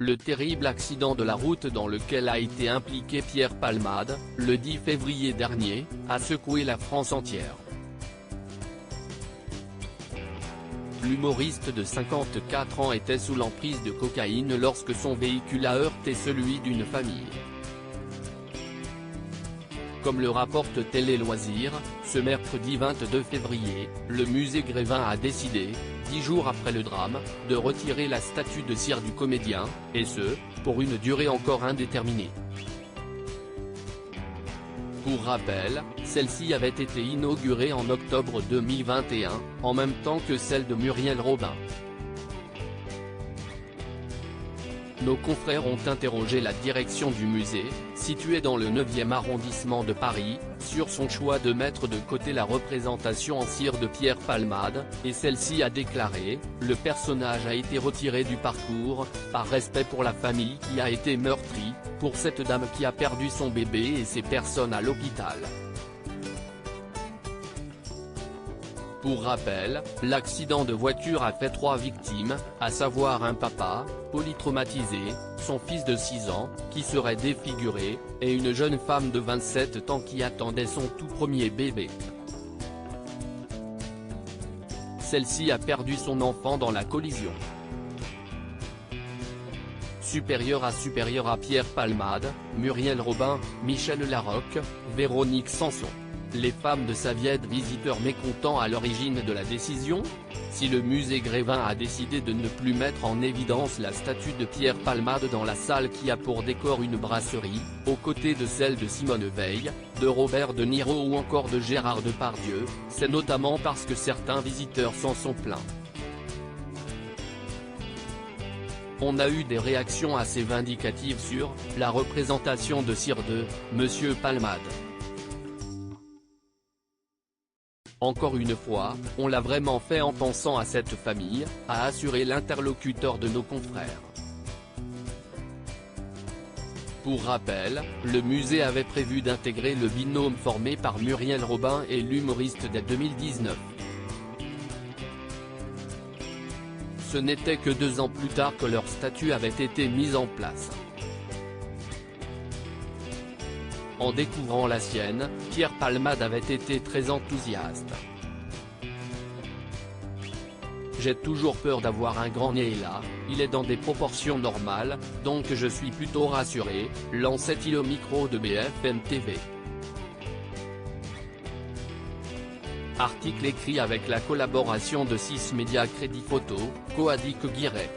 Le terrible accident de la route dans lequel a été impliqué Pierre Palmade, le 10 février dernier, a secoué la France entière. L'humoriste de 54 ans était sous l'emprise de cocaïne lorsque son véhicule a heurté celui d'une famille. Comme le rapporte Télé Loisirs, ce mercredi 22 février, le musée Grévin a décidé, 10 jours après le drame, de retirer la statue de cire du comédien, et ce, pour une durée encore indéterminée. Pour rappel, celle-ci avait été inaugurée en octobre 2021, en même temps que celle de Muriel Robin. Nos confrères ont interrogé la direction du musée, situé dans le 9e arrondissement de Paris, sur son choix de mettre de côté la représentation en cire de Pierre Palmade, et celle-ci a déclaré « Le personnage a été retiré du parcours, par respect pour la famille qui a été meurtrie, pour cette dame qui a perdu son bébé et ces personnes à l'hôpital ». Pour rappel, l'accident de voiture a fait 3 victimes, à savoir un papa, polytraumatisé, son fils de 6 ans, qui serait défiguré, et une jeune femme de 27 ans qui attendait son tout premier bébé. Celle-ci a perdu son enfant dans la collision. Supérieur à Pierre Palmade, Muriel Robin, Michel Larocque, Véronique Sanson. Les femmes de sa vie visiteurs mécontents à l'origine de la décision? Si le musée Grévin a décidé de ne plus mettre en évidence la statue de Pierre Palmade dans la salle qui a pour décor une brasserie, aux côtés de celle de Simone Veil, de Robert De Niro ou encore de Gérard Depardieu, c'est notamment parce que certains visiteurs s'en sont plaints. On a eu des réactions assez vindicatives sur « la représentation de cire de Monsieur Palmade ». Encore une fois, on l'a vraiment fait en pensant à cette famille, a assuré l'interlocuteur de nos confrères. Pour rappel, le musée avait prévu d'intégrer le binôme formé par Muriel Robin et l'humoriste dès 2019. Ce n'était que 2 ans plus tard que leur statut avait été mise en place. En découvrant la sienne, Pierre Palmade avait été très enthousiaste. J'ai toujours peur d'avoir un grand nez et là, il est dans des proportions normales, donc je suis plutôt rassuré, lançait-il au micro de BFM TV. Article écrit avec la collaboration de 6 médias Crédit Photo, Coadic Guirec.